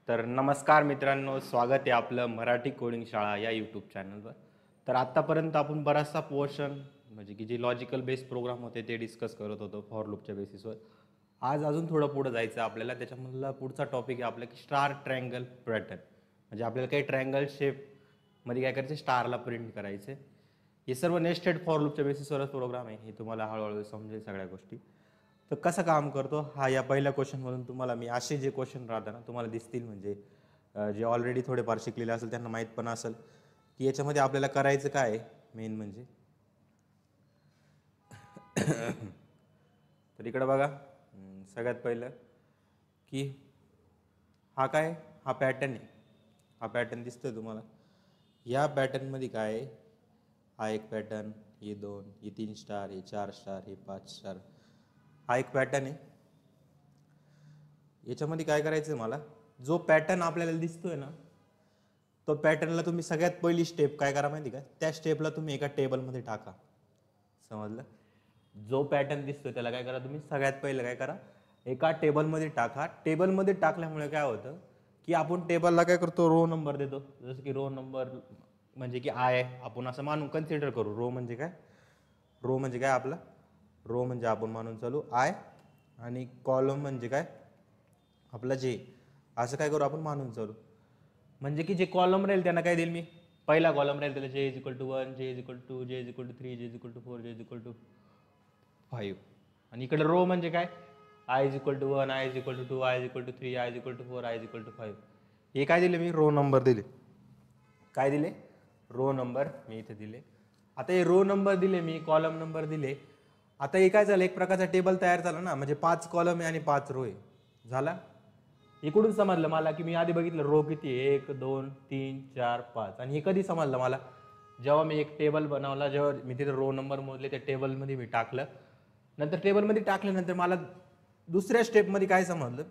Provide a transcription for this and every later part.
तर नमस्कार मित्रांनो, स्वागत आहे आपलं मराठी कोडिंग शाळा या यूट्यूब चॅनलवर. तर आत्तापर्यंत आपण बराचसा पोर्शन म्हणजे की जे लॉजिकल बेस्ड प्रोग्राम होते ते डिस्कस करत होतो फॉर लूपच्या बेसिसवर. आज अजून थोडं पुढं जायचं आपल्याला. त्याच्यामधला पुढचा टॉपिक आहे आपला की स्टार ट्रायंगल पॅटर्न. म्हणजे आपल्याला काही ट्रायंगल शेपमध्ये काय करायचं, स्टारला प्रिंट करायचे. हे सर्व नेस्टेड फॉर लूपच्या बेसिसवरच प्रोग्राम आहे. हे तुम्हाला हळूहळू समजेल सगळ्या गोष्टी. तर कसं काम करतो हा या पहिल्या क्वेश्चनमधून तुम्हाला मी असे जे क्वेश्चन राहतात ना तुम्हाला दिसतील. म्हणजे जे ऑलरेडी थोडेफार शिकलेले असेल त्यांना माहीत पण असेल की याच्यामध्ये आपल्याला करायचं काय आहे. मेन म्हणजे तर इकडं बघा, सगळ्यात पहिलं की हा पॅटर्न आहे. हा पॅटर्न दिसतोय तुम्हाला. या पॅटर्नमध्ये काय आहे, हा एक पॅटर्न, हे दोन, हे 3 स्टार, हे 4 स्टार, हे 5 स्टार, हा एक पॅटर्न आहे. याच्यामध्ये काय करायचं आहे मला, जो पॅटर्न आपल्याला दिसतोय ना तो पॅटर्नला तुम्ही सगळ्यात पहिली स्टेप काय करा माहिती का, त्या स्टेपला तुम्ही एका टेबलमध्ये टाका. समजलं? जो पॅटर्न दिसतोय त्याला काय करा तुम्ही, सगळ्यात पहिलं काय करा, एका टेबलमध्ये टाका. टेबलमध्ये टाकल्यामुळे काय होतं की आपण टेबलला काय करतो, रो नंबर देतो. जसं की रो नंबर म्हणजे की आय आपण असं मानून कन्सिडर करू. रो म्हणजे काय आपला रो म्हणजे आपण मानून चालू आय, आणि कॉलम म्हणजे काय आपला जे, असं काय करू आपण मानून चालू. म्हणजे की जे कॉलम राहील त्यांना काय देईल मी, पहिला कॉलम राहील त्याला जे इज इक्वल टू 1, जे इज इक्वल टू 2, जे इज इक्वल टू 3, जे इज इक्वल टू 4, जे इज इक्वल टू 5. आणि इकडे रो म्हणजे काय, I is equal to 1, I is equal to 2, I is equal to 3, I is equal to 4, I is equal to 5. हे काय दिले मी, रो नंबर दिले. काय दिले, रो नंबर मी इथे दिले. आता हे रो नंबर दिले मी, कॉलम नंबर दिले. आता हे काय झालं, एक प्रकारचा टेबल तयार झाला ना. म्हणजे 5 कॉलम आहे आणि 5 रो आहे. झाला. इकडून समजलं मला की मी आधी बघितलं रो किती आहे, 1 2 3 4 5. आणि हे कधी समजलं मला, जेव्हा मी एक टेबल बनवला, जेव्हा मी तिथे रो नंबर मोजले, त्या टेबलमध्ये मी टाकलं. नंतर टेबलमध्ये टाकल्यानंतर मला दुसऱ्या स्टेपमध्ये काय समजलं,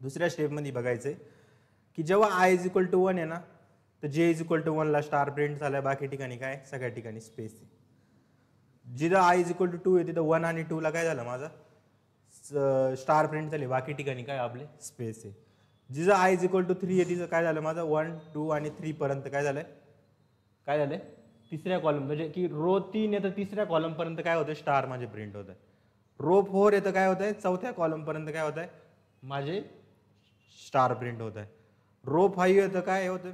दुसऱ्या स्टेपमध्ये बघायचंय की जेव्हा आय इज इक्वल टू 1 आहे ना, तर जे इज इक्वल टू 1ला स्टार प्रिंट झाला. बाकी ठिकाणी काय, सगळ्या ठिकाणी स्पेस आहे. जिथं आय इज इक्वल टू 2 आहे तिथं 1 आणि 2ला काय झालं, माझा स्टार प्रिंट झाली. बाकी ठिकाणी काय आपले स्पेस आहे. जिथं आय इज इक्वल टू 3 आहे तिथं काय झालं, माझं 1 2 आणि 3 पर्यंत काय झालंय तिसऱ्या कॉलम, म्हणजे की रो 3 येतं तिसऱ्या कॉलम पर्यंत काय होतं, स्टार माझे प्रिंट होत आहे. रो 4 येतं काय होत आहे, चौथ्या कॉलम पर्यंत काय होत आहे, माझे स्टार प्रिंट होत आहे. रो 5 येतं काय होतं,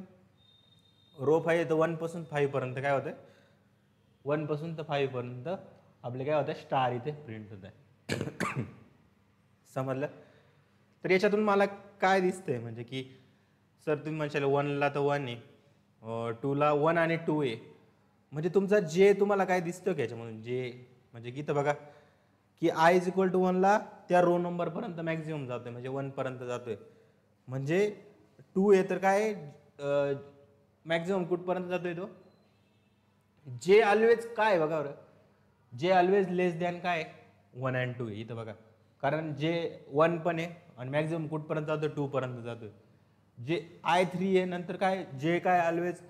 रो 5 येतं 1 पासून 5 पर्यंत काय होतं, 1 पासून तर 5 पर्यंत आपले काय होतं, स्टार इथे प्रिंट होत आहे. समजलं? तर याच्यातून मला काय दिसतंय, म्हणजे की सर तुम्ही म्हणशाल 1ला तर 1 आहे, 2ला 1 आणि 2 आहे. म्हणजे तुमचा जे तुम्हाला काय दिसतं की याच्यामधून जे, म्हणजे की इथं बघा की आय इज इक्वल टू 1ला त्या रो नंबरपर्यंत मॅक्झिमम जातोय, म्हणजे 1 पर्यंत जातोय. म्हणजे 2 आहे तर काय मॅक्झिमम कुठपर्यंत जातोय तो, जे ऑलवेज काय बघा बरं, जे ऑलवेज लेस दॅन काय 1 अँड 2 आहे इथं बघा. कारण जे 1 पण आहे आणि मॅक्झिमम कुठपर्यंत जातोय, 2 पर्यंत जातोय. जे आय 3 आहे नंतर काय, जे काय ऑलवेज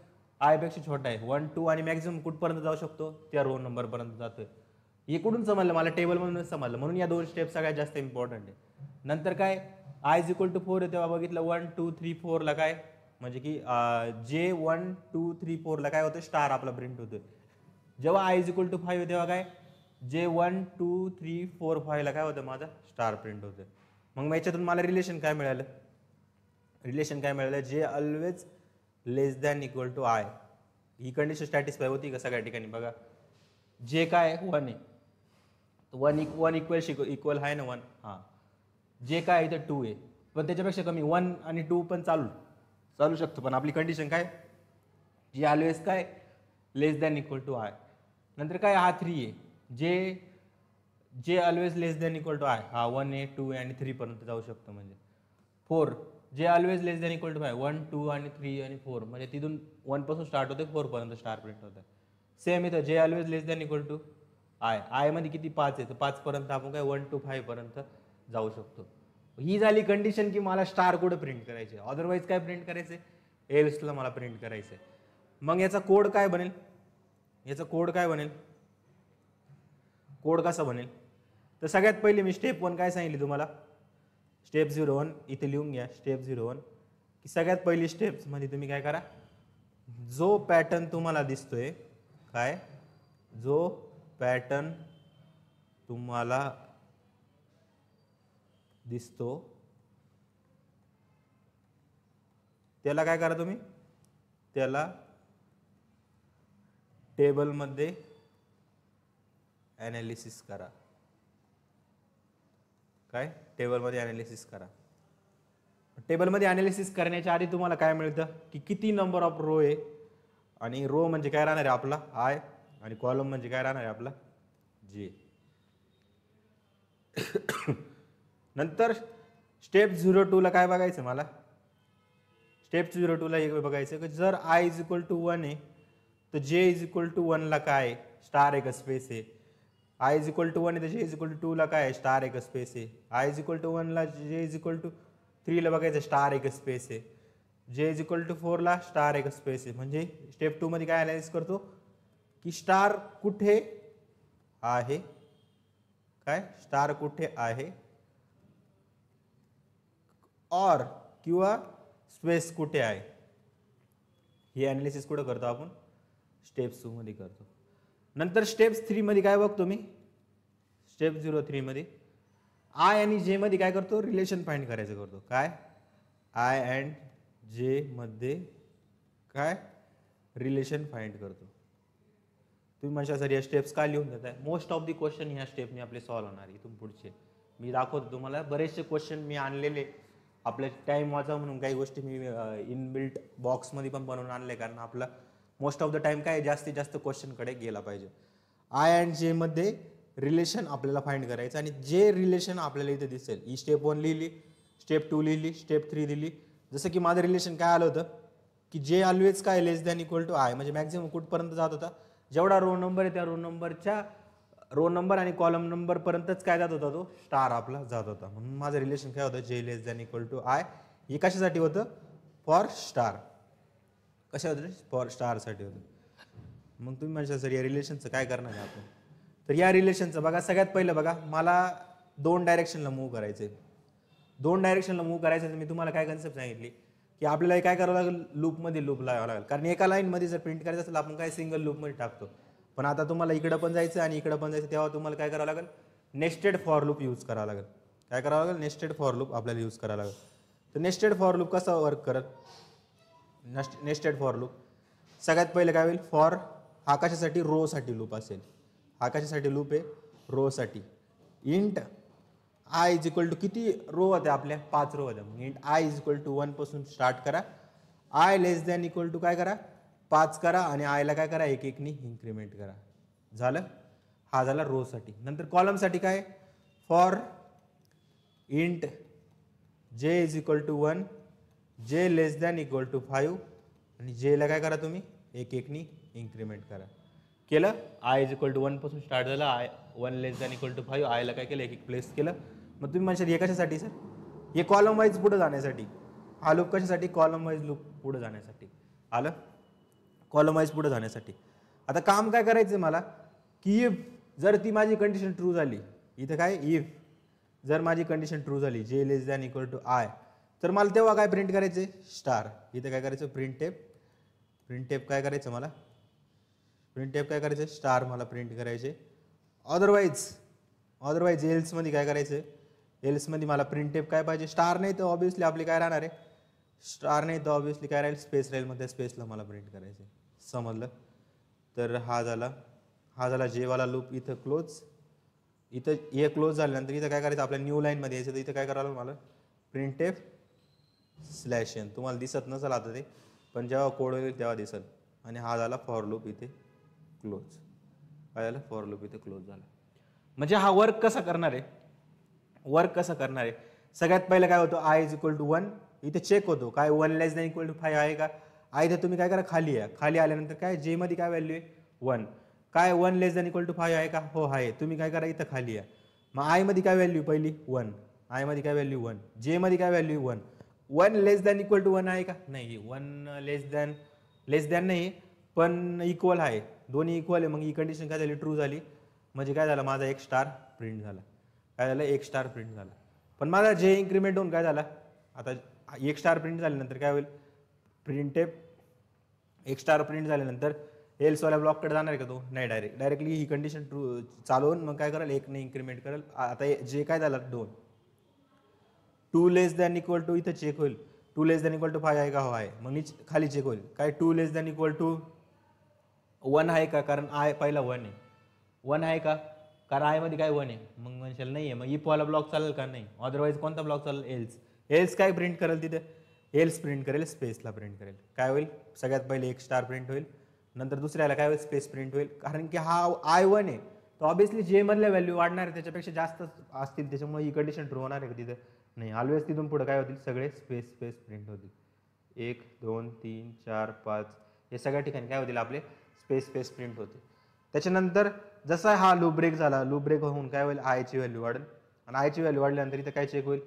आय पेक्षा छोटा आहे 1 2 आणि मॅक्झिमम कुठपर्यंत जाऊ शकतो, त्या रो नंबर पर्यंत जातोय. इकडून समजलं मला, टेबलमधूनच समजलं. म्हणून या 2 स्टेप सगळ्यात जास्त इम्पॉर्टंट आहे. नंतर काय, आय इज इक्वल टू 4 आहे तेव्हा बघितलं 1 2 3 4ला काय, म्हणजे की जे 1 2 3 4ला काय होतं, स्टार आपला प्रिंट होतोय. जेव्हा आय इज इक्वल टू 5 तेव्हा काय, जे 1 2 3 4 5ला काय होतं, माझा स्टार प्रिंट होतोय. मग याच्यातून मला रिलेशन काय मिळालं, J always less than equal to I. ही कंडिशन सॅटिस्फाय होती का सगळ्या ठिकाणी बघा. जे काय 1 आहे, 1 इक्वल आहे ना 1, हां. जे काय इथं 2 आहे, पण त्याच्यापेक्षा कमी 1 आणि 2 पण चालू शकतो. पण आपली कंडिशन काय, जी ऑलवेज काय less than equal to I. नंतर काय, हा 3 आहे, J always less than equal to I, हा 1 आहे 2 आहे आणि 3 पर्यंत जाऊ शकतो. म्हणजे 4, J always less than equal to 5, 1 2 आणि 3 आणि 4, म्हणजे तिथून 1 पासून स्टार्ट होते 4 पर्यंत स्टार प्रिंट होतं. सेम इथं J always less than equal to I मध्ये किती 5 आहे, तर 5 पर्यंत आपण काय 1 to 5 पर्यंत जाऊ शकतो. ही झाली कंडिशन की मला स्टार कोड प्रिंट करायचे. अदरवाईज काय प्रिंट करायचे, एल्सला मला प्रिंट करायचंय. मग याचा कोड काय बनेल, कोड कसा बनेल, तर सगळ्यात पहिले मी स्टेप 1 काय सांगितली तुम्हाला, स्टेप 01 इथे लिहून घ्या. स्टेप 01 की सगळ्यात पहिली स्टेप्स मध्ये तुम्ही काय करा, जो पॅटर्न तुम्हाला दिसतोय, काय जो पॅटर्न तुम्हाला दिसतो त्याला काय करा तुम्ही, त्याला टेबलमध्ये ॲनालिसिस करा. काय टेबलमध्ये ॲनालिसिस करा. टेबलमध्ये ॲनालिसिस करण्याच्या आधी तुम्हाला काय मिळतं की किती नंबर ऑफ रो आहे, आणि रो म्हणजे काय राहणार आहे आपला आय, आणि कॉलम म्हणजे काय राहणार आहे आपला जे. नंतर स्टेप 02 ला काय बघायचं मला, स्टेप 02 ला एक बघायचं की जर आय इज इक्वल टू 1 आहे तर जे इज इक्वल टू 1 ला काय स्टार एक स्पेस आहे. आय इज इक्वल टू 1 आहे तर जे इज इक्वल टू 2 ला काय स्टार एक स्पेस आहे. आय इज इक्वल टू 1 ला जे इज इक्वल टू 3 ला बघायचं स्टार एक स्पेस आहे. जे इज इक्वल टू 4 ला स्टार एक स्पेस आहे. म्हणजे स्टेप 2 मध्ये काय अनालाइज करतो की स्टार कुठे आहे, काय स्टार कुठे आहे, और किंवा स्पेस कुठे आहे. हे ॲनालिसिस कुठं करतो आपण, स्टेप 2 मध्ये करतो. नंतर स्टेप 3 मध्ये काय बघतो मी, स्टेप 03 मध्ये आय आणि जे मध्ये काय करतो, रिलेशन फाइंड करायचं करतो. काय आय अँड जे मध्ये काय रिलेशन फाइंड करतो. तुम्ही म्हणता सर या स्टेप्स का लिहून देताय, मोस्ट ऑफ दी क्वेश्चन ह्या स्टेपने आपले सॉल्व्ह होणार. इथून पुढचे मी दाखवतो तुम्हाला, बरेचसे क्वेश्चन मी आणलेले आपल्या टाइम वाचा म्हणून, काही गोष्टी मी इनबिल्ट बॉक्समध्ये पण बनवून आणले, कारण आपला मोस्ट ऑफ द टाइम काय जास्तीत जास्त क्वेश्चनकडे गेला पाहिजे. आय अँड जे मध्ये रिलेशन आपल्याला फाइंड करायचं, आणि जे रिलेशन आपल्याला इथे दिसेल, ही स्टेप 1 लिहिली, स्टेप 2 लिहिली, स्टेप 3 दिली. जसं की माझं रिलेशन काय आलं होतं की जे ऑलवेज काय less than equal to I, म्हणजे मॅक्झिमम कुठपर्यंत जात होता, जेवढा रो नंबर आहे त्या रो नंबरच्या रो नंबर आणि कॉलम नंबर पर्यंतच काय जात होता, तो स्टार आपला जात होता. म्हणून माझं रिलेशन काय होतं, जे less than equal to I. हे कशासाठी होतं, फॉर स्टार. कशा होतं, फॉर स्टारसाठी होतं. मग तुम्ही म्हणता सर या रिलेशनचं काय करणार आहे आपण, तर या रिलेशनचं बघा, सगळ्यात पहिलं बघा, मला 2 डायरेक्शनला मूव्ह करायचं आहे. 2 डायरेक्शनला मूव्ह करायचं तर मी तुम्हाला काय कन्सेप्ट सांगितली की आपल्याला काय करावं लागेल, लूपमध्ये लूप लावावं लागेल. कारण एका लाईनमध्ये जर प्रिंट करायचं असेल आपण काय सिंगल लूपमध्ये टाकतो, पण आता तुम्हाला इकडं पण जायचं आणि इकडं पण जायचं, तेव्हा तुम्हाला काय करावं लागेल, नेस्टेड फॉर लूप यूज करावं लागेल. काय करावं लागेल, नेस्टेड फॉर लूप आपल्याला यूज करावं लागेल. तर नेस्टेड फॉर लूप कसा वर्क करत, नेस्टेड फॉर लूप सगळ्यात पहिले काय होईल, फॉर हा कशासाठी, रोसाठी लूप असेल. हा कशासाठी लूप आहे, रोसाठी. Int I is equal to किती रो होत्या आपल्या, 5 रो होत्या. Int I is equal to 1 पासून स्टार्ट करा. I less than equal to काय करा, 5 करा, आणि आयला काय करा, 1 नी इन्क्रीमेंट करा. झालं, हा झाला रोसाठी. नंतर कॉलमसाठी काय, फॉर इंट जे इज इक्वल टू 1, जे लेस दॅन इक्वल टू 5, आणि जेला काय करा तुम्ही 1 नी इन्क्रीमेंट करा. केलं, आय इज इक्वल टू 1 पासून स्टार्ट झालं, I 1 less than equal to 5, आयला काय केलं 1 प्लेस केलं. मग तुम्ही म्हणशाल हे कशासाठी सर, हे कॉलम वाईज पुढे जाण्यासाठी. हा लूप कशासाठी, कॉलम वाईज लूप पुढे जाण्यासाठी. आलं, कॉलम वाईज पुढे जाण्यासाठी. आता काम काय करायचं मला की इफ जर ती माझी कंडिशन ट्रू झाली, इथं काय इफ जर माझी कंडिशन ट्रू झाली, जे less than equal to I, तर मला तेव्हा काय प्रिंट करायचे, स्टार. इथं काय करायचं, प्रिंट टेप काय करायचं मला, प्रिंट टेप काय करायचं, स्टार मला प्रिंट करायचे. अदरवाईज एल्समध्ये काय करायचं, एल्समध्ये मला प्रिंट टेप काय पाहिजे, स्टार नाही तर ऑब्विसली आपली काय राहणार आहे, स्टार नाही तर ऑब्विसली काय राहील, स्पेस राहील. मग त्या स्पेसला मला प्रिंट करायचे. समजलं. तर हा झाला जेवाला लूप. इथं क्लोज, इथं हे क्लोज झाल्यानंतर इथं काय करायचं, आपल्या न्यू लाईनमध्ये यायचं. तर इथं काय करावं मला, प्रिंट टेप स्लॅश एन. तुम्हाला दिसत नसेल आता ते, पण जेव्हा कोड होईल तेव्हा दिसेल. आणि हा झाला फॉर लूप इथे क्लोज. काय झालं, फॉर लूप इथे क्लोज झाला. म्हणजे हा वर्क कसा करणार आहे, सगळ्यात पहिलं काय होतं, आय इज इक्वल टू 1. इथे चेक होतो काय 1 लेस दॅन इक्वल टू 5 आहे का. आय इथे तुम्ही काय करा, खाली या. खाली आल्यानंतर काय, जे मध्ये काय व्हॅल्यू आहे 1. काय 1 लेस दॅन इक्वल टू 5 आहे का, हो आहे. तुम्ही काय करा, इथं खाली या. मग आय मध्ये काय व्हॅल्यू पहिली 1, आय मध्ये काय व्हॅल्यू 1, जे मध्ये काय value 1. 1 less than equal to 1 आहे का, नाही. 1 लेस दॅन नाही, पण इक्वल आहे. दोन्ही इक्वल आहे. मग ही कंडिशन काय झाली, ट्रू झाली. म्हणजे काय झालं, माझा 1 स्टार प्रिंट झाला. काय झालं, 1 स्टार प्रिंट झाला. पण माझा जे इन्क्रीमेंट होऊन काय झाला, आता एक स्टार प्रिंट झाल्यानंतर काय होईल, प्रिंट टेप एक स्टार प्रिंट झाल्यानंतर एल्सवाल्या ब्लॉककडे जाणार आहे का तो, नाही, डायरेक्टली ही कंडिशन ट्रू चालवून मग काय करेल, एकने इन्क्रीमेंट करेल. आता जे काय झालं 2 2 लेस दॅन इक्वल टू इथं चेक होईल, 2 लेस दॅन इक्वल टू 5 आहे का, हो आहे. मग खाली चेक होईल काय, 2 लेस दॅन इक्वल टू 1 आहे का, कारण आय पहिला 1 आहे, 1 आहे का, कारण आय मध्ये काय 1 आहे. मग म्हणशाल नाही आहे, मग इफवाला ब्लॉक चालेल का, नाही. अदरवाईज कोणता ब्लॉक चालेल, एल्स काय प्रिंट करेल तिथे, एल्स प्रिंट करेल, स्पेसला प्रिंट करेल. काय होईल, सगळ्यात पहिले एक स्टार प्रिंट होईल, नंतर दुसऱ्याला काय होईल, स्पेस प्रिंट होईल. कारण की हा आय 1 आहे, तर ऑब्विसली जे मधल्या व्हॅल्यू वाढणार आहे त्याच्यापेक्षा जास्त असतील, त्याच्यामुळे ही कंडिशन ट्रू होणार आहे का तिथे, नाही. ऑलवेज तिथून पुढे काय होतील, सगळे स्पेस प्रिंट होतील. 1 2 3 4 5 हे सगळ्या ठिकाणी काय होतील, आपले स्पेस प्रिंट होते. त्याच्यानंतर जसा हा लूप ब्रेक झाला, लूप ब्रेक होऊन काय होईल, आयची व्हॅल्यू वाढेल, आणि आयची व्हॅल्यू वाढल्यानंतर इथं काय चेक होईल,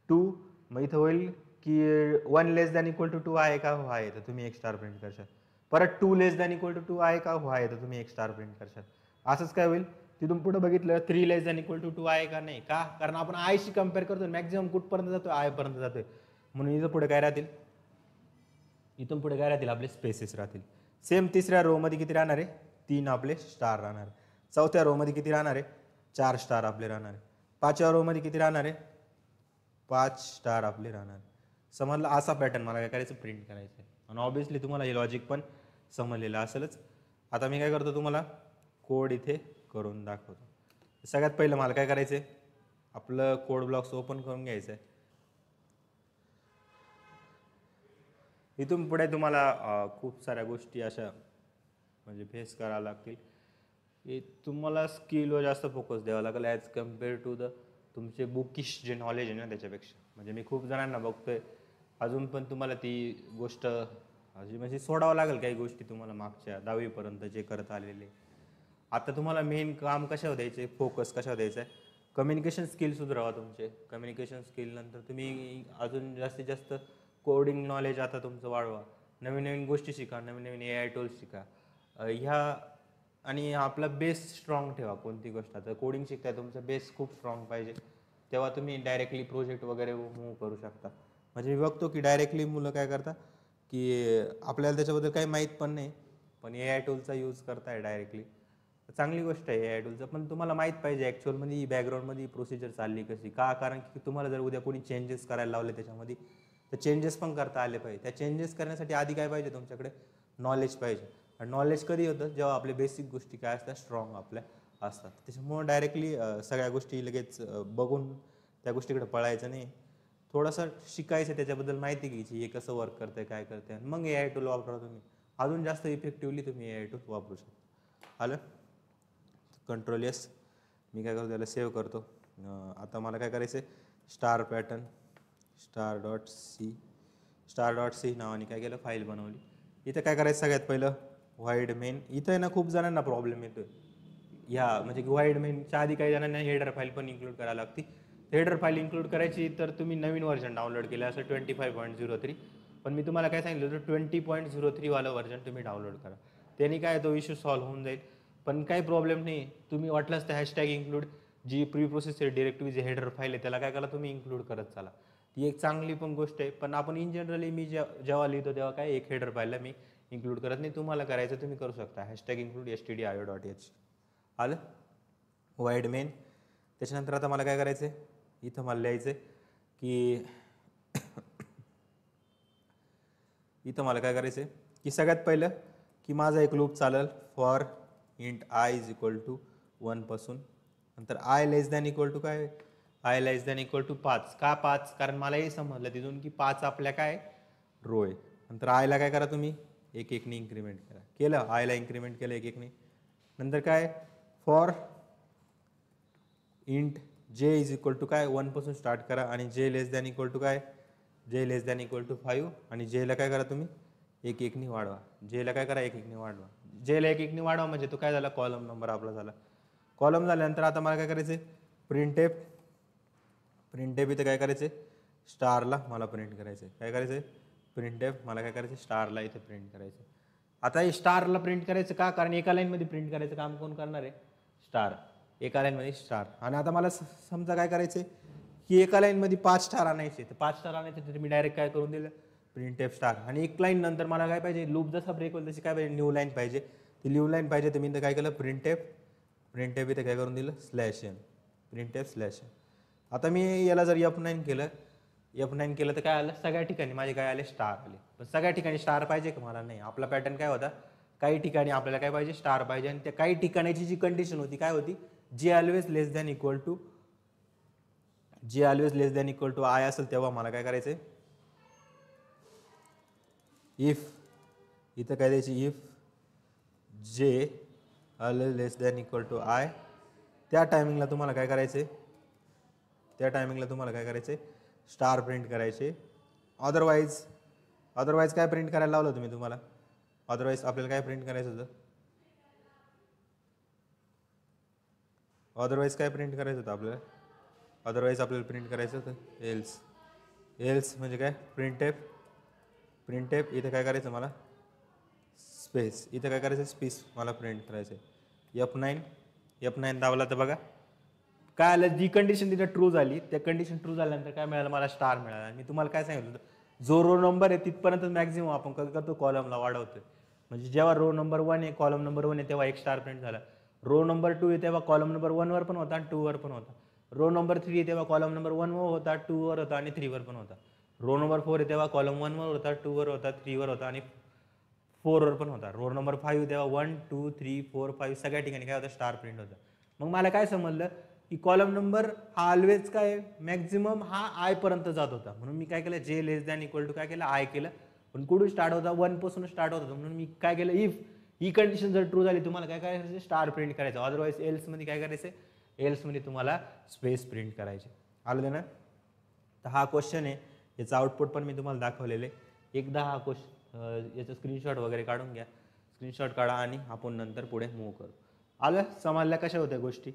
2. मग इथं होईल की 1 लेस दॅन इक्वल टू 2 आहे का, हो आहे, तर तुम्ही एक स्टार प्रिंट करशाल. परत 2 लेस दॅन इक्वल टू 2 आहे का, हो आहे, तर तुम्ही एक स्टार प्रिंट करशाल. असंच काय होईल, तिथून पुढे बघितलं 3 लेस दॅन इक्वल टू 2 आहे का, नाही का, कारण आपण आयशी कम्पेअर करतो, मॅक्झिमम कुठपर्यंत जातोय, आय पर्यंत जातोय. म्हणून इथं पुढे काय राहतील, इथून पुढे काय राहतील, आपले स्पेसेस राहतील. सेम तिसऱ्या रो मध्ये किती राहणार आहे, 3 आपले स्टार राहणार. चौथ्या रो मध्ये किती राहणार आहे, 4 स्टार आपले राहणार आहे. 5व्या रो मध्ये किती राहणार आहे, 5 स्टार आपले राहणार. समजलं, असा पॅटर्न मला काय करायचं, प्रिंट करायचं आहे. आणि ऑब्विसली तुम्हाला हे लॉजिक पण समजलेलं असेलच. आता मी काय करतो, तुम्हाला कोड इथे करून दाखवतो. सगळ्यात पहिलं मला काय करायचं आहे, आपलं कोड ब्लॉक्स ओपन करून घ्यायचं आहे. इथून पुढे तुम्हाला खूप साऱ्या गोष्टी अशा म्हणजे फेस करावं लागतील, की तुम्हाला स्किलवर जास्त फोकस द्यावा लागेल ॲज कम्पेअर टू द तुमचे बुकिश जे नॉलेज आहे ना त्याच्यापेक्षा. म्हणजे मी खूप जणांना बघतोय, अजून पण तुम्हाला ती गोष्ट म्हणजे सोडावं लागेल, काही गोष्टी तुम्हाला मागच्या 10वीपर्यंत जे करत आलेले. आता तुम्हाला मेन काम कशावर द्यायचे, फोकस कशावर द्यायचं आहे, कम्युनिकेशन स्किल सुधारावा तुमचे. कम्युनिकेशन स्किल नंतर तुम्ही अजून जास्तीत जास्त कोडिंग नॉलेज आता तुमचं वाढवा, नवीन नवीन गोष्टी शिका, नवीन नवीन AI टूल्स शिका. ह्या आणि आपला बेस स्ट्रॉंग ठेवा. कोणती गोष्ट, आता कोडिंग शिकताय, तुमचा बेस खूप स्ट्रॉंग पाहिजे, तेव्हा तुम्ही डायरेक्टली प्रोजेक्ट वगैरे मूव्ह करू शकता. म्हणजे मी बघतो की डायरेक्टली मुलं काय करतात, की आपल्याला त्याच्याबद्दल काही माहीत पण नाही, पण AI टूलचा यूज करताय डायरेक्टली. चांगली गोष्ट आहे AI टूलचं, पण तुम्हाला माहीत पाहिजे ॲक्च्युअलमध्ये बॅकग्राऊंडमध्ये प्रोसिजर चालली कशी का, कारण की तुम्हाला जर उद्या कोणी चेंजेस करायला लावले त्याच्यामध्ये, तर चेंजेस पण करता आले पाहिजे. त्या चेंजेस करण्यासाठी आधी काय पाहिजे, तुमच्याकडे नॉलेज पाहिजे. आणि नॉलेज कधी होतं, जेव्हा आपले बेसिक गोष्टी काय असतात, स्ट्रॉंग आपल्या असतात. त्याच्यामुळं डायरेक्टली सगळ्या गोष्टी लगेच बघून त्या गोष्टीकडे पळायचं नाही. थोडंसं शिकायचं, त्याच्याबद्दल माहिती घ्यायची, हे कसं वर्क करतंय, काय करतंय, मग AI टूल वापरा तुम्ही. अजून जास्त इफेक्टिव्हली तुम्ही AI टूल वापरू शकता. आलं, कंट्रोल एस. मी काय करतो, त्याला सेव्ह करतो. आता मला काय करायचं आहे, स्टार पॅटर्न स्टार.सी नावाने काय केलं, फाईल बनवली. इथं काय करायचं, सगळ्यात पहिलं व्हाईड मेन. इथं आहे ना खूप जणांना प्रॉब्लेम येतोय ह्या, म्हणजे व्हाईड मेनच्या आधी काही जणांना हेडर फाईल पण इन्क्लूड करायला लागते. हेडर फाईल इन्क्लूड करायची तर तुम्ही नवीन व्हर्जन डाउनलोड केलं असं 25.03, पण मी तुम्हाला काय सांगितलं होतं, 20.03 वालं व्हर्जन तुम्ही डाउनलोड करा. त्यांनी काय तो इश्यू सॉल्व्ह होऊन जाईल. पण काही प्रॉब्लेम नाही, तुम्ही वाटलंच तर हॅशटॅग इन्क्लूड, जी प्री प्रोसेसर डिरेक्टरी जी हेडर फाईल आहे त्याला काय करा, तुम्ही इन्क्लूड करत चाला. ती एक चांगली पण गोष्ट आहे. पण आपण इन जनरली मी जेव्हा लिहितो तेव्हा काय एक हेडर फाईलला मी इन्क्लूड करत नाही. तुम्हाला करायचं तुम्ही करू शकता, हॅशटॅग इन्क्लूड stdio.h. आलं, वाईड मेन. त्याच्यानंतर आता मला काय करायचं आहे, इथं मला लिहायचं आहे की इथं मला काय करायचं आहे की सगळ्यात पहिलं की माझा एक लूप चालेल for int I is equal to 1 पासून, नंतर I less than equal to काय, I less than equal to 5. का 5, कारण मला हे समजलं तिथून की 5 आपल्या काय रो आहे. नंतर आयला काय करा, तुम्ही एक एकने इन्क्रीमेंट करा. केलं, आयला इन्क्रीमेंट केलं एक एकने. नंतर काय, फॉर इंट जे इज इक्वल टू काय 1 पासून स्टार्ट करा, आणि जे लेस दॅन इक्वल टू काय, J less than equal to 5, आणि जेला काय करा, तुम्ही एक एकने वाढवा. जेला काय करा, एक एकने वाढवा. जेला एक एकने वाढवा म्हणजे तो काय झाला, कॉलम नंबर आपला झाला. कॉलम झाल्यानंतर आता मला काय करायचं आहे, प्रिंटेप इथं काय करायचं आहे, स्टारला मला प्रिंट करायचं आहे. काय करायचं आहे, प्रिंटेप मला काय करायचं आहे, स्टारला इथे प्रिंट करायचं आहे. आता हे स्टारला प्रिंट करायचं का, कारण एका लाईनमध्ये प्रिंट करायचं काम कोण करणार आहे, स्टार. एका लाईनमध्ये स्टार. आणि आता मला समजा काय करायचं आहे, की एका लाईनमध्ये 5 स्टार आणायचे, तर 5 स्टार आणायचे तर मी डायरेक्ट काय करून दिलं, प्रिंट एफ स्टार. आणि एक लाईन नंतर मला काय पाहिजे, लूप जसा ब्रेक होईल तशी काय पाहिजे, न्यू लाईन पाहिजे. ती न्यू लाईन पाहिजे तर मी इथं काय केलं, प्रिंट एफ इथे काय करून दिलं, slash N, print F slash N. आता मी याला जर F9 केलं तर काय आलं, सगळ्या ठिकाणी माझे काय आले, स्टार आले. पण सगळ्या ठिकाणी स्टार पाहिजे का, मला नाही. आपला पॅटर्न काय होता, काही ठिकाणी आपल्याला काय पाहिजे, स्टार पाहिजे. आणि त्या काही ठिकाणाची जी कंडिशन होती काय होती, J always less than equal to I असेल तेव्हा मला काय करायचं, इफ इथं काय द्यायची, if J always less than equal to I, त्या टायमिंगला तुम्हाला काय करायचे, स्टार प्रिंट करायचे. अदरवाईज काय प्रिंट करायला लावलं होतं मी तुम्हाला, अदरवाईज आपल्याला काय प्रिंट करायचं होतं, आपल्याला प्रिंट करायचं होतं एल्स म्हणजे काय, प्रिंट एफ इथे काय करायचं मला, स्पेस, इथे काय करायचं, स्पेस मला प्रिंट करायचं. F9 दाबला तर बघा काय आलं, जी कंडिशन तिथे ट्रू झाली, त्या कंडिशन ट्रू झाल्यानंतर काय मिळालं, मला स्टार मिळाला. मी तुम्हाला काय सांगितलं होतं, जो रो नंबर आहे तिथपर्यंत मॅक्झिमम आपण काय करतो, कॉलमला वाढवतो. म्हणजे जेव्हा रो नंबर 1 आहे, कॉलम नंबर 1 आहे, तेव्हा एक स्टार प्रिंट झाला. रो नंबर 2 आहे तेव्हा कॉलम नंबर 1 वर पण होता आणि 2 वर पण होता. रो नंबर 3 आहे तेव्हा कॉलम नंबर 1 वर होता, 2 वर होता आणि 3 वर पण होता. रो नंबर 4 आहे तेव्हा कॉलम 1 वर होता, 2 वर होता, 3 वर होता आणि 4 वर पण होता. रो नंबर 5 तेव्हा 1 2 3 4 5 सगळ्या ठिकाणी काय होतं, स्टार प्रिंट होतं. मग मला काय समजलं की कॉलम नंबर हा ऑलवेज काय मॅक्झिमम हा आय पर्यंत जात होता. म्हणून मी काय केलं, जे लेस दॅन इक्वल टू काय केलं, आय केलं. पण कुठून स्टार्ट होता, 1 पासून स्टार्ट होता. म्हणून मी काय केलं, इफ ही कंडिशन जर ट्रू झाली तुम्हाला काय करायचं, स्टार प्रिंट करायचं. अदरवाईज एल्स मध्ये काय करायचं, एल्स मध्ये तुम्हाला स्पेस प्रिंट करायचे. आलं ना. तर हा क्वेश्चन आहे, याचा आउटपुट पण मी तुम्हाला दाखवलेले. एकदा हा क्वेश्चन याचं स्क्रीनशॉट वगैरे काढून घ्या, स्क्रीनशॉट काढा आणि आपण नंतर पुढे मूव्ह करू. आलं समजल्या कशा होत्या गोष्टी.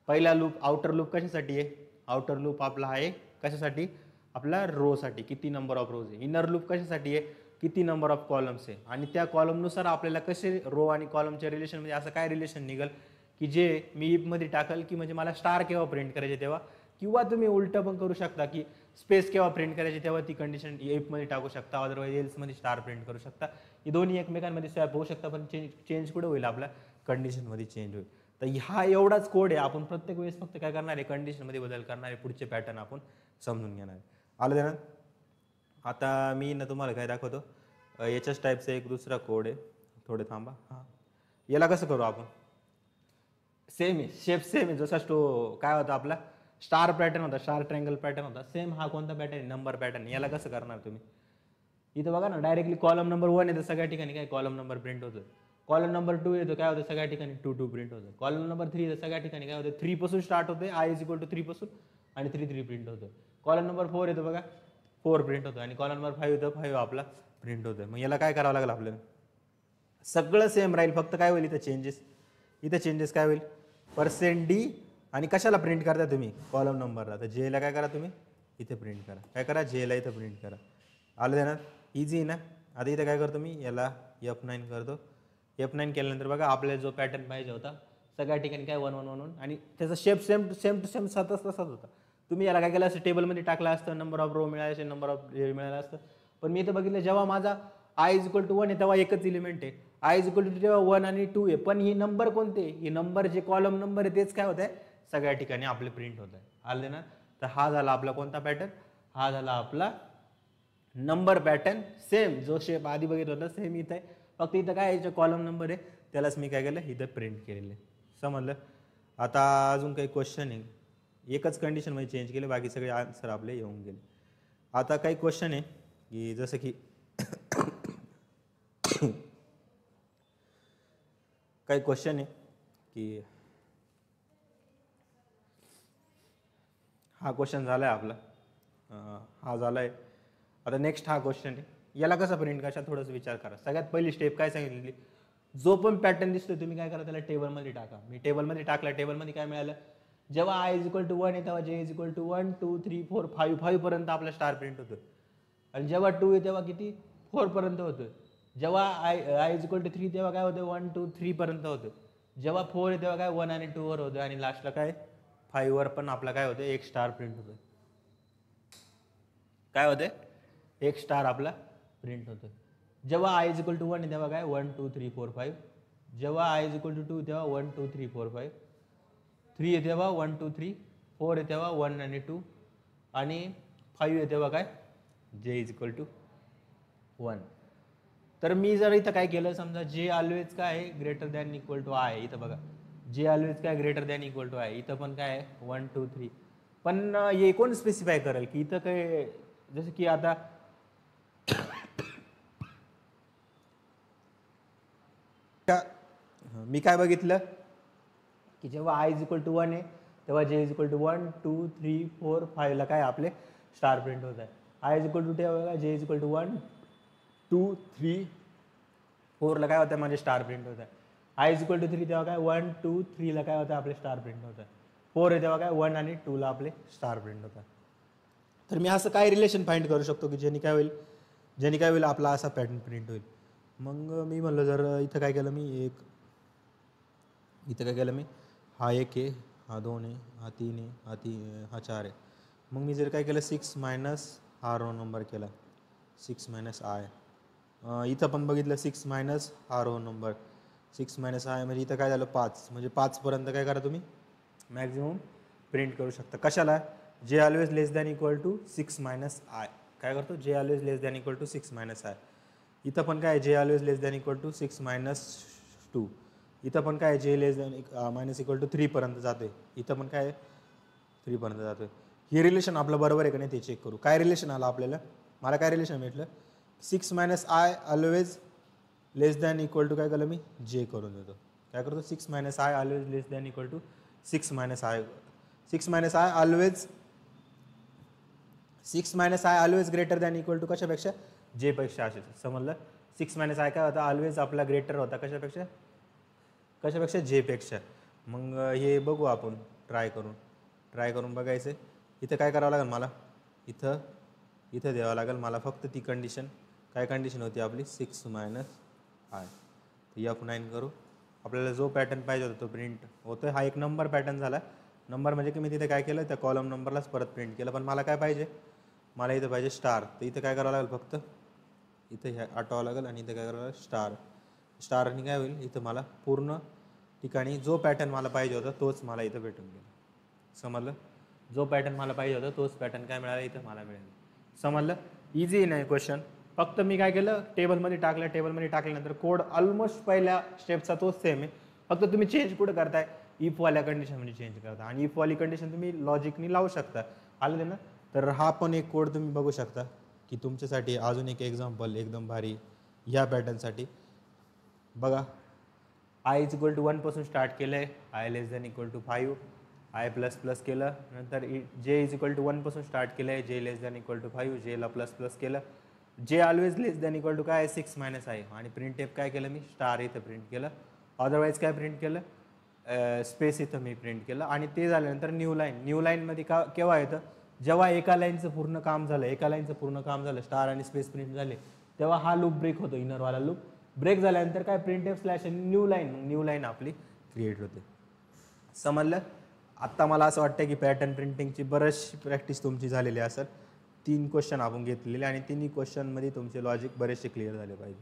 पहिला लूप आउटर लूप कशासाठी आहे, आउटर लूप आपला आहे कशासाठी, आपला रोसाठी किती नंबर ऑफ रोज आहे. इनर लूप कशासाठी आहे, किती नंबर ऑफ कॉलम्स आहे. आणि त्या कॉलमनुसार आपल्याला कसे रो आणि कॉलमच्या रिलेशनमध्ये असं काय रिलेशन निघल की जे मी इफमध्ये टाकल की म्हणजे मला स्टार केव्हा प्रिंट करायचे तेव्हा, किंवा तुम्ही उलटं पण करू शकता की स्पेस केव्हा प्रिंट करायची तेव्हा ती कंडिशन इफमध्ये टाकू शकता, अदरवाईज एल्समध्ये स्टार प्रिंट करू शकता. ही दोन्ही एकमेकांमध्ये स्वॅप होऊ शकता, पण चेंज कुठे होईल, आपल्या कंडिशनमध्ये चेंज होईल. तर हा एवढाच कोड आहे. आपण प्रत्येक वेळेस फक्त काय करणार आहे, कंडिशनमध्ये बदल करणार आहे, पुढचे पॅटर्न आपण समजून घेणार आहे. आलं ना. आता मी ना तुम्हाला काय दाखवतो, याच्याच टाईपचा एक दुसरा कोड आहे. थोडे थांबा. हां, याला कसं करू आपण, सेम आहे, शेप सेम आहे. जसा काय होता आपला स्टार पॅटर्न होता, स्टार ट्रँगल पॅटर्न होता, सेम हा कोणता पॅटर्न आहे, नंबर पॅटर्न. याला कसं करणार तुम्ही, इथं बघा ना, डायरेक्टली कॉलम नंबर 1 येतो, सगळ्या ठिकाणी काय कॉलम नंबर प्रिंट होतो. कॉलम नंबर 2 येतो, काय होतं, सगळ्या ठिकाणी 2 2 प्रिंट होतं. कॉलम नंबर 3 येतो, सगळ्या ठिकाणी काय होतं, 3 पासून स्टार्ट होते, आय इज इक्वल टू 3 पासून आणि 3 3 प्रिंट होतं. कॉलम नंबर 4 येतो बघा, 4 प्रिंट होतं. आणि कॉलम नंबर 5 येतो, 5 आपला प्रिंट होतं. मग याला काय करावं लागेल आपल्याला, सगळं सेम राहील, फक्त काय होईल इथं चेंजेस काय होईल, %d. आणि कशाला प्रिंट करता तुम्ही, कॉलम नंबरला. तर जेला काय करा तुम्ही, इथे प्रिंट करा. काय करा, जेला इथं प्रिंट करा. आलं देणार, इझी ना. आता इथं काय करतो मी, याला F9 करतो. F9 केल्यानंतर बघा आपल्याला जो पॅटर्न पाहिजे होता सगळ्या ठिकाणी काय 1 1 1 1 आणि त्याचा शेप सेम टू सेम तसाच होता. तुम्ही याला काय केलं असं, टेबलमध्ये टाकलं असतं, नंबर ऑफ रो मिळाले, नंबर ऑफ मिळालं असतं. पण मी इथं बघितलं, जेव्हा माझा आय इज इक्वल टू 1 आहे तेव्हा एकच एलिमेंट आहे, आय इज इक्वल टू जेव्हा 1 आणि 2 आहे. पण ही नंबर कोणते, ही नंबर जे कॉलम नंबर आहे तेच काय होत आहे, सगळ्या ठिकाणी आपले प्रिंट होत आहे. आले ना. तर हा झाला आपला कोणता पॅटर्न, हा झाला आपला नंबर पॅटर्न. सेम जो शेप आधी बघितला होता सेम इथं आहे, फक्त इथं काय याच्या कॉलम नंबर आहे त्यालाच मी काय केलं, इथं प्रिंट केलेलं आहे. समजलं. आता अजून काही क्वेश्चन आहे, एकच कंडिशनमध्ये चेंज केले, बाकी सगळे आन्सर आपले येऊन गेले. आता काही क्वेश्चन आहे की जसं की काही क्वेश्चन आहे की हा क्वेश्चन झाला आहे आपला, हा झाला आहे. आता नेक्स्ट हा क्वेश्चन आहे, याला कसं प्रिंट करायचा थोडंसं विचार करा. सगळ्यात पहिली स्टेप काय सांगितलेली, जो पण पॅटर्न दिसतोय तुम्ही काय करा, त्याला टेबलमध्ये टाका. मी टेबलमध्ये टाकला, टेबलमध्ये काय मिळालं, जेव्हा आय इज इक्वल टू 1 आहे तेव्हा जे इज इक्वल टू 1 2 3 4 5 5 पर्यंत आपला स्टार प्रिंट होतो. आणि जेव्हा 2 आहे तेव्हा किती, 4 पर्यंत होतं. जेव्हा आय इज इक्वल टू 3 तेव्हा काय होतं, 1 2 3 पर्यंत होतं. जेव्हा 4 आहे तेव्हा काय 1 आणि 2 वर होतं. आणि लास्टला काय 5 वर पण आपला काय होतं, एक स्टार प्रिंट होतं. काय होते, एक स्टार आपला प्रिंट होतो. जेव्हा आय इज इक्वल टू 1 तेव्हा काय 1 2 3 4 5. जेव्हा आय इज इक्वल टू 2 तेव्हा 1 2 3 4 5. 3 आहे तेव्हा 1 2 3. 4 आहे तेव्हा 1 आणि 2. आणि 5 आहे तेव्हा काय जे इज इक्वल टू 1. तर मी जर इथं काय केलं, समजा जे ऑलवेज काय आहे greater than equal to I. इथं बघा जे ऑलवेज काय greater than equal to I. इथं पण काय आहे 1 2 3. पण हे कोण स्पेसिफाय करेल की इथं काय, जसं की आता मी काय बघितलं की जेव्हा आय इज इक्वल टू 1 आहे तेव्हा जे इज इक्वल टू 1 2 3 4 5 ला काय आपले स्टार प्रिंट होत आहे. आय इज इक्वल टू तेव्हा जे इज इक्वल टू 1 2 3 4 ला काय होतं आहे माझे स्टार प्रिंट होत आहे. आय इज इक्वल टू 3 तेव्हा काय 1 2 3 ला काय होतं आपले स्टार प्रिंट होत आहे. 4 आहे तेव्हा काय 1 आणि 2 ला आपले स्टार प्रिंट होतात. तर मी असं काय रिलेशन फाइंड करू शकतो की ज्याने काय होईल आपला असा पॅटर्न प्रिंट होईल. मग मी म्हणलं जर इथं काय केलं मी हा 1 आहे, हा 2 आहे, हा 3 आहे, हा 4 आहे. मग मी जर काय केलं 6 मायनस हा रो नंबर केला 6 मायनस आय. इथं पण बघितलं 6 मायनस हा रो नंबर 6 मायनस आय म्हणजे इथं काय झालं 5. म्हणजे 5पर्यंत काय करा तुम्ही मॅक्झिमम प्रिंट करू शकता. कशाला, J always less than equal to 6 minus I. काय करतो, J always less than equal to 6 minus I. इथं पण काय J always less than equal to 6 minus 2. इथं पण काय J less than minus equal to 3पर्यंत जातो आहे. इथं पण काय 3पर्यंत जातो आहे. हे रिलेशन आपलं बरोबर आहे का नाही ते चेक करू. काय रिलेशन आलं आपल्याला, मला काय रिलेशन भेटलं 6 minus I always less than equal to काय केलं मी जे करून देतो. काय करतो 6 minus I always less than equal to 6 minus I. 6 minus I always greater than equal to कशापेक्षा जे पेक्षा असे समजलं. 6 मायनस आय काय होता ऑलवेज आपला ग्रेटर होता कशापेक्षा जे पेक्षा. मग हे बघू आपण ट्राय करून बघायचं. इथं काय करावं लागेल मला, इथं द्यावं लागेल मला फक्त ती कंडिशन. काय कंडिशन होती आपली 6 मायनस आय. F9 करू. आपल्याला जो पॅटर्न पाहिजे होता तो प्रिंट होतो. हा एक नंबर पॅटर्न झाला. नंबर म्हणजे की मी तिथे काय केलं त्या कॉलम नंबरलाच परत प्रिंट केलं. पण मला काय पाहिजे, मला इथं पाहिजे स्टार. तर इथं काय करावं लागेल फक्त इथं ह्या आठवावं लागेल आणि इथं काय करावं लागेल स्टारने काय होईल इथं मला पूर्ण ठिकाणी जो पॅटर्न मला पाहिजे होता तोच मला इथं भेटून गेला. समजलं, जो पॅटर्न मला पाहिजे होता तोच पॅटर्न काय मिळाला इथं मला मिळाला. समजलं, इझी नाही क्वेश्चन. फक्त मी काय केलं टेबलमध्ये टाकल्यानंतर कोड ऑलमोस्ट पहिल्या स्टेपचा तोच सेम आहे. फक्त तुम्ही चेंज कुठं करताय इफवाल्या कंडिशनमध्ये चेंज करता. आणि इफवाली कंडिशन तुम्ही लॉजिकनी लावू शकता. आलं ना. तर हा पण एक कोड तुम्ही बघू शकता की तुमच्यासाठी अजून एक एक्झाम्पल एकदम भारी ह्या पॅटर्नसाठी. बघा आय इज इक्वल टू 1 पासून स्टार्ट केलं आहे. I less than equal to 5. I plus plus केलं. नंतर जे इज इक्वल टू 1 पासून स्टार्ट केलं आहे. जे लेस दॅन इक्वल टू 5. जेला प्लस प्लस केलं. J always less than equal to काय 6 मायनस आहे. आणि प्रिंट एफ काय केलं मी स्टार इथं प्रिंट केलं. अदरवाईज काय प्रिंट केलं स्पेस इथं मी प्रिंट केलं. आणि ते झाल्यानंतर न्यू लाईनमध्ये केव्हा येतं, जेव्हा एका लाईनचं पूर्ण काम झालं स्टार आणि स्पेस प्रिंट झाले तेव्हा हा लूप ब्रेक होतो. इनरवाला लूप ब्रेक झाल्यानंतर काय print F slash new line आपली क्रिएट होते. समजलं. आत्ता मला असं वाटतं की पॅटर्न प्रिंटिंगची बरीचशी प्रॅक्टिस तुमची झालेली असेल. 3 क्वेश्चन आपण घेतलेले आणि तिन्ही क्वेश्चनमध्ये तुमचे लॉजिक बरेचसे क्लिअर झाले पाहिजे.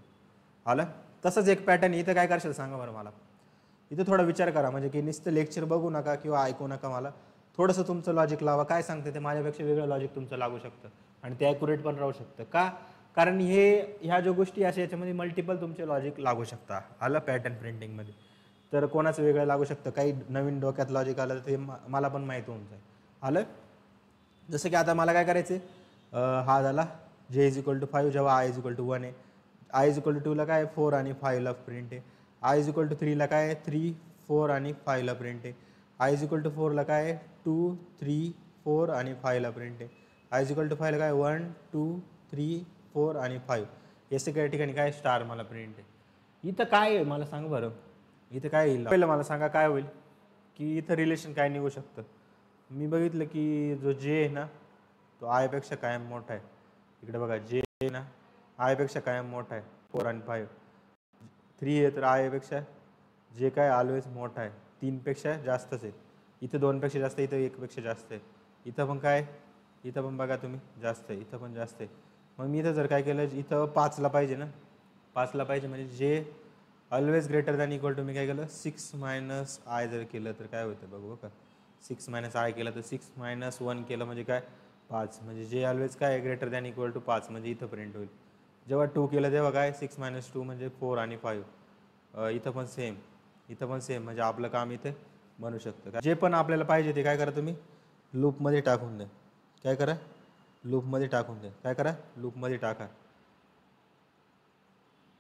आलं. तसंच एक पॅटर्न इथं काय करशाल सांगा बरं मला. इथं थोडा विचार करा, म्हणजे की नुसतं लेक्चर बघू नका किंवा ऐकू नका. मला थोडंसं तुमचं लॉजिक लावा. काय सांगते ते माझ्यापेक्षा वेगळं लॉजिक तुमचं लागू शकतं आणि ते ॲक्युरेट पण राहू शकतं. का, कारण ह्या ज्या गोष्टी अशा याच्यामध्ये मल्टिपल तुमचे लॉजिक लागू शकता. आलं पॅटर्न प्रिंटिंगमध्ये. तर कोणाचं वेगळं लागू शकतं. काही नवीन डोक्यात लॉजिक आलं तर ते मला पण माहीत होऊन जाईल. आलं. जसं की आता मला काय करायचं आहे, हा झाला जे इज इक्वल टू 5 जेव्हा आय इज इक्वल टू 1 आहे. आय इज इक्वल टू 2ला काय 4 आणि 5ला प्रिंट आहे. आय इज इक्वल टू 3ला काय 3 4 आणि 5ला प्रिंट आहे. आय इज इक्वल टू 4ला काय 2 3 4 आणि 5ला प्रिंट आहे. आय इज इक्वल टू 5ला काय 1 2 3 4 आणि 5. हे सगळ्या ठिकाणी काय स्टार मला प्रिंट आहे. इथं काय आहे मला सांगा बरं, इथं काय येईल पहिलं मला सांगा काय होईल की इथं रिलेशन काय निघू शकतं. मी बघितलं की जो जे आहे ना तो आयपेक्षा कायम मोठा आहे. इकडे बघा जे आहे ना आयपेक्षा कायम मोठा आहे. 4 आणि 5. 3 आहे तर आयपेक्षा जे काय ऑलवेज मोठा आहे. 3पेक्षा जास्तच आहे. इथं 2पेक्षा जास्त, इथं 1पेक्षा जास्त आहे. इथं पण काय इथं पण बघा तुम्ही जास्त आहे, इथं पण जास्त आहे. मग मी इथं जर काय केलं, इथं 5ला पाहिजे ना, 5ला पाहिजे म्हणजे J always greater than equal to मी काय केलं 6 मायनस आय जर केलं तर काय होतं बघू का. 6 मायनस आय केलं तर 6 मायनस 1 केलं म्हणजे काय 5, म्हणजे जे ऑलवेज काय ग्रेटर दॅन इक्वल टू 5 म्हणजे इथं प्रिंट होईल. जेव्हा 2 केलं तेव्हा काय 6 मायनस 2 म्हणजे 4 आणि 5. इथं पण सेम, इथं पण सेम, म्हणजे आपलं काम इथे बनू शकतं. जे पण आपल्याला पाहिजे ते काय करा तुम्ही लूपमध्ये टाकून द्या. काय करा लूपमध्ये टाकून द्या. काय करा लूपमध्ये टाका.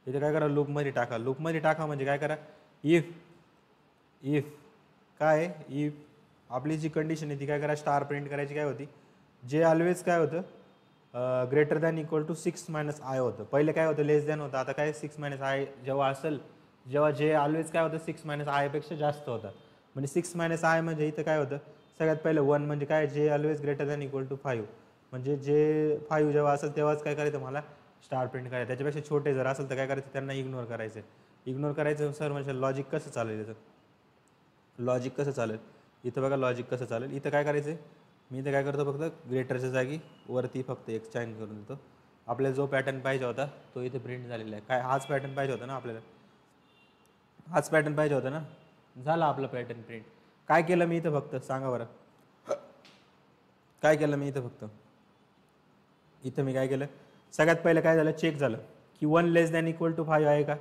इथे काय करा लूपमध्ये टाका. लूपमध्ये टाका म्हणजे काय करा इफ काय इफ आपली जी कंडिशन आहे ती काय करा स्टार प्रिंट करायची काय होती, जे ऑलवेज काय होतं greater than equal to 6 minus I होतं. पहिले काय होतं लेस दॅन होतं, आता काय 6 मायनस आय जेव्हा असेल, जेव्हा जे ऑलवेज काय होतं 6 मायनस आयपेक्षा जास्त होतं. म्हणजे 6 मायनस आय म्हणजे इथं काय होतं सगळ्यात पहिलं 1 म्हणजे काय J always greater than equal to 5, म्हणजे जे 5 जेव्हा असेल तेव्हाच काय करायचं मला स्टार प्रिंट करायचं. त्याच्यापेक्षा छोटे जर असेल तर काय करायचं त्यांना इग्नोर करायचं. इग्नोर करायचं सर म्हणजे लॉजिक कसं चालेल याचं, लॉजिक कसं चालेल इथं बघा लॉजिक कसं चालेल. इथं काय करायचं आहे मी इथं काय करतो फक्त ग्रेटरच्या जागी वरती फक्त एक चेंज करून देतो. आपल्याला जो पॅटर्न पाहिजे होता तो इथे प्रिंट झालेला आहे. काय हाच पॅटर्न पाहिजे होता ना आपल्याला, हाच पॅटर्न पाहिजे होता ना, झाला आपलं पॅटर्न प्रिंट. काय केलं मी इथं फक्त सांगा बरं, काय केलं मी इथं फक्त, इथं मी काय केलं सगळ्यात पहिलं काय झालं चेक झालं की 1 लेस दॅन इक्वल टू 5 आहे का,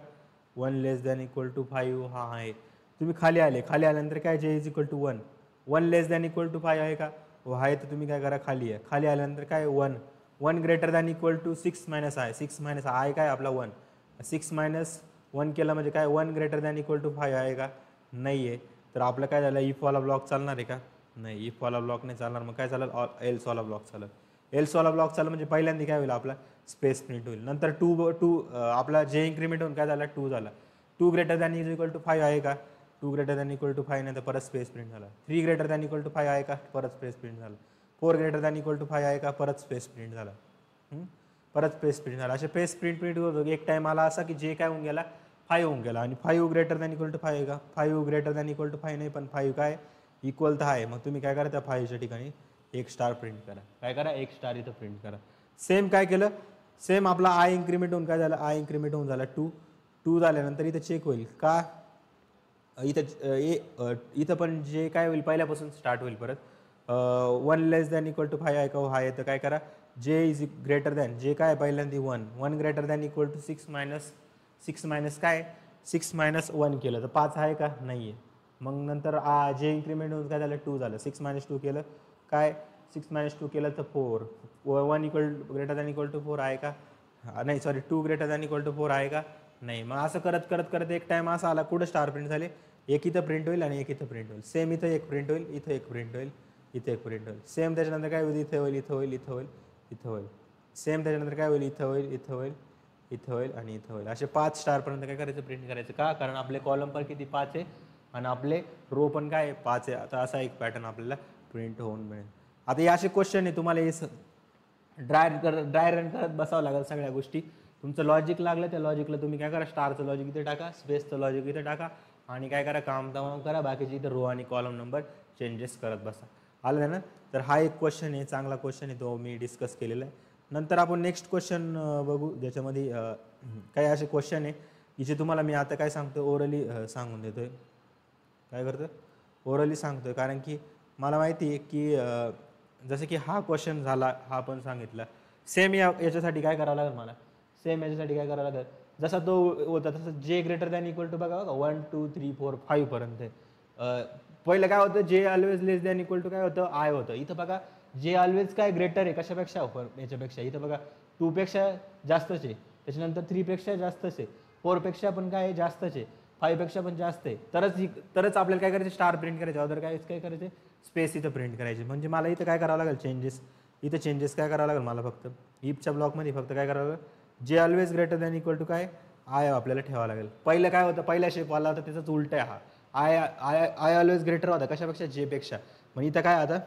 1 लेस दॅन इक्वल टू 5 हा आहे. तुम्ही खाली आले, खाली आल्यानंतर काय J is equal to 1, 1 less than equal to 5 आहे का, हो आहे. तर तुम्ही काय करा खाली आहे, खाली आल्यानंतर काय 1 greater than equal to 6 minus I, 6 minus I काय आपला 1, 6 मायनस 1 केलं म्हणजे काय 1 ग्रेटर दॅन इक्वल टू 5 आहे का, नाही आहे. तर आपलं काय झालं इफवाला ब्लॉक चालणार आहे का, नाही इफवाला ब्लॉक नाही चालणार. मग काय चालेल एल्सवाला ब्लॉक चालेल. एल्सवाला ब्लॉक चाललं म्हणजे पहिल्यांदा काय होईल आपला स्पेस प्रिंट होईल. नंतर टू आपला जे इन्क्रीमेंट होऊन काय झाला 2 झाला. 2 greater than is equal to 5 आहे का, 2 ग्रेटर दॅन इक्वल टू 5 नाही तर परत स्पेस प्रिंट झाला. 3 ग्रेटर दॅन इक्वल टू 5 आहे का, परत स्पेस प्रिंट झाला. 4 ग्रेटर दॅन इक्वल टू 5 आहे का, परत स्पेस प्रिंट झाला. परत स्पेस प्रिंट झाला. असे स्पेस प्रिंट होतो. एक टाइम आला असा की जे काय होऊन गेला 5 होऊन गेला. आणि 5 ग्रेटर दॅन इक्वल टू 5 आहे का, 5 ग्रेटर दॅन इक्वल टू 5 नाही पण 5 काय इक्वल तर आहे. मग तुम्ही काय करा त्या 5च्या ठिकाणी एक स्टार प्रिंट करा. काय करा एक स्टार इथं प्रिंट करा. सेम काय केलं, सेम आपला आय इन्क्रीमेंट होऊन काय झालं, आय इन्क्रीमेंट होऊन झाला 2 झाल्यानंतर इथं चेक होईल का इथं इथं पण जे काय होईल पहिल्यापासून स्टार्ट होईल परत. 1 लेस दॅन इक्वल टू 5 आहे का, हा आहे. तर काय करा जे इज ग्रेटर दॅन, जे काय पहिल्यांदा 1 greater than equal to 6 minus काय 6 मायनस 1 केलं तर 5 आहे का, नाही आहे. मग नंतर जे इन्क्रीमेंट होऊन काय झालं 2 झालं. 6 मायनस 2 केलं काय 6 मायनस 2 केलं तर 4, 1 equal greater than equal to 4 आहे का, नाही sorry 2 greater than equal to 4 आहे का, नाही. मग असं करत करत करत एक टाइम असा आला कुठं स्टार प्रिंट झाले, एक इथं प्रिंट होईल आणि एक इथं प्रिंट होईल. सेम इथं एक प्रिंट होईल, इथं एक प्रिंट होईल, इथं एक प्रिंट होईल. सेम त्याच्यानंतर काय होईल इथं होईल, इथं होईल, इथं होईल, इथं होईल. सेम त्याच्यानंतर काय होईल इथं होईल, इथं होईल, इथं होईल आणि इथं होईल. असे 5 स्टारपर्यंत काय करायचं प्रिंट करायचं. का, कारण आपले कॉलम पण किती 5 आहे आणि आपले रो पण काय 5 आहे. आता असा एक पॅटर्न आपल्याला प्रिंट होऊन मिळेल. आता हे असे क्वेश्चन आहे तुम्हाला हे ड्राय रन करत बसावं लागेल सगळ्या गोष्टी. तुमचं लॉजिक लागलं त्या लॉजिकला तुम्ही काय करा स्टारचं लॉजिक इथे टाका, स्पेसचं लॉजिक इथे टाका आणि काय करा काम तमाम करा. बाकीचे इथं रो आणि कॉलम नंबर चेंजेस करत बसा. आलं ना. तर हा एक क्वेश्चन आहे, चांगला क्वेश्चन आहे, तो मी डिस्कस केलेला आहे. नंतर आपण नेक्स्ट क्वेश्चन बघू ज्याच्यामध्ये काही असे क्वेश्चन आहे की जे तुम्हाला मी आता काय सांगतो ओरली सांगून देतोय. काय करतो ओरली सांगतोय कारण की मला माहिती आहे की जसं की हा क्वेश्चन झाला, हा पण सांगितला. सेम याच्यासाठी काय करावं लागेल मला, सेम याच्यासाठी काय करावं लागेल जसा तो होता तसं जे ग्रेटर दॅन इक्वल टू बघा 1 2 3 4 5 पर्यंत. पहिलं काय होतं J always less than equal to काय होतं आय होतं. इथं बघा जे ऑलवेज काय ग्रेटर आहे कशापेक्षा याच्यापेक्षा, इथं बघा 2 पेक्षा जास्तच आहे, त्याच्यानंतर 3 पेक्षा जास्तच आहे, 4 पेक्षा पण काय जास्तच आहे, 5 पेक्षा पण जास्त आहे. तरच आपल्याला काय करायचं स्टार प्रिंट करायचं. अदर काय करायचं स्पेस इथं प्रिंट करायचे. म्हणजे मला इथं काय करावं लागेल चेंजेस, इथं चेंजेस काय करावं लागेल मला फक्त इफच्या ब्लॉकमध्ये फक्त काय करावं लागेल J always greater than equal to काय आय आपल्याला ठेवावं लागेल. पहिलं काय होतं पहिल्या शेप आला होता त्याचाच उलट आहे हा. आय ऑलवेज ग्रेटर होता कशापेक्षा जे पेक्षा. मग इथं काय आता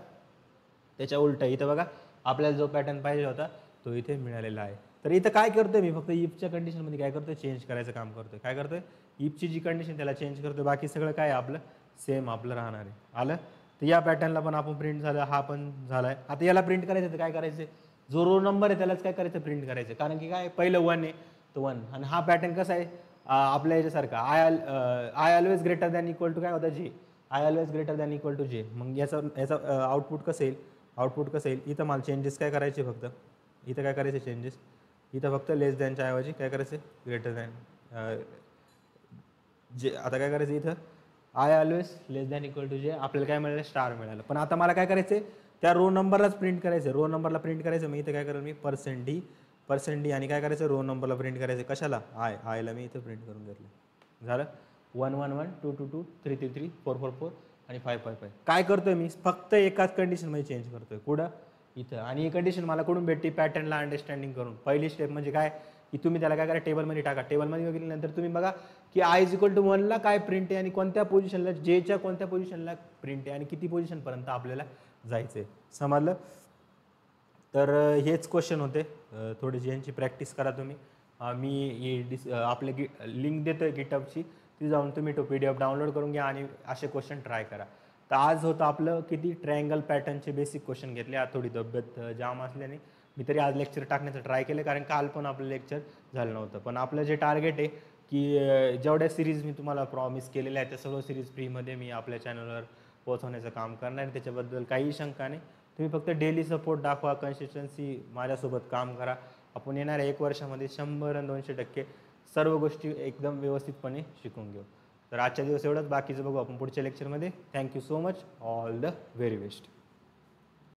त्याच्या उलट आहे. इथं बघा आपल्याला जो पॅटर्न पाहिजे होता तो इथे मिळालेला आहे. तर इथं काय करतोय मी फक्त इफच्या कंडिशनमध्ये काय करतोय चेंज करायचं काम करतोय. काय करतोय इफची जी कंडिशन त्याला चेंज करतोय, बाकी सगळं काय आपलं सेम आपलं राहणार आहे. आलं. तर या पॅटर्नला पण आपण प्रिंट झालं, हा पण झालाय. आता याला प्रिंट करायचं तर काय करायचं, जो रो नंबर आहे त्यालाच काय करायचं, प्रिंट करायचं. कारण की काय पहिलं 1 आहे तर 1. आणि हा पॅटर्न कसा आहे आपल्या याच्यासारखा, I always greater than equal to काय होता J, I always greater than equal to J. मग याचा आउटपुट कसं येईल, आउटपुट कसं येईल, इथं मला चेंजेस काय करायचे फक्त, इथं काय करायचे चेंजेस, इथं फक्त लेस दॅनच्या ऐवजी काय करायचं, ग्रेटर दॅन जे. आता काय करायचं इथं I always less than equal to J, आपल्याला काय मिळालं, स्टार मिळालं. पण आता मला काय करायचं आहे, त्या रो नंबरलाच प्रिंट करायचं, रो नंबरला प्रिंट करायचं. मी इथं काय करेल, मी %d आणि काय करायचं, रो नंबरला प्रिंट करायचं कशाला, आयला मी इथं प्रिंट करून घेतलं. झालं 1 1 1 2 2 2 3 3 3 4 4 4 आणि 5 5 5. काय करतोय मी, फक्त एकाच कंडिशनमध्ये चेंज करतोय, कुठं, इथं. आणि ही कंडिशन मला कुठून भेटते, पॅटर्नला अंडरस्टँडिंग करून. पहिली स्टेप म्हणजे काय, की तुम्ही त्याला काय करा, टेबलमध्ये टाका. टेबलमध्ये गेल्यानंतर तुम्ही बघा की i = 1ला काय प्रिंट आहे आणि कोणत्या पोझिशनला, जेच्या कोणत्या पोझिशनला प्रिंट आहे आणि किती पोझिशनपर्यंत आपल्याला जायचं आहे. समजलं. तर हेच क्वेश्चन होते. थोडीशी यांची प्रॅक्टिस करा तुम्ही. मी आपले लिंक देतो आहे गिटहबची, ती जाऊन तुम्ही तो PDF डाउनलोड करून घ्या आणि असे क्वेश्चन ट्राय करा. तर आज होतं आपलं किती, ट्रायंगल पॅटर्नचे बेसिक क्वेश्चन घेतले. आज थोडी तब्येत जाम असल्याने मी तरी आज लेक्चर टाकण्याचं ट्राय केलं, कारण काल पण आपलं लेक्चर झालं नव्हतं. पण आपलं जे टार्गेट आहे की जेवढ्या सिरीज मी तुम्हाला प्रॉमिस केलेल्या आहेत त्या सर्व सिरीज फ्रीमध्ये मी आपल्या चॅनलवर पोहोचवण्याचं काम करणार आहे. त्याच्याबद्दल काही शंका नाही. तुम्ही फक्त डेली सपोर्ट दाखवा, कन्सिस्टन्सी माझ्यासोबत काम करा. आपण येणाऱ्या 1 वर्षामध्ये 100 आणि 200% सर्व गोष्टी एकदम व्यवस्थितपणे शिकून घेऊ. तर आजच्या दिवस एवढंच, बाकीचं बघू आपण पुढच्या लेक्चरमध्ये. Thank you so much, all the very best.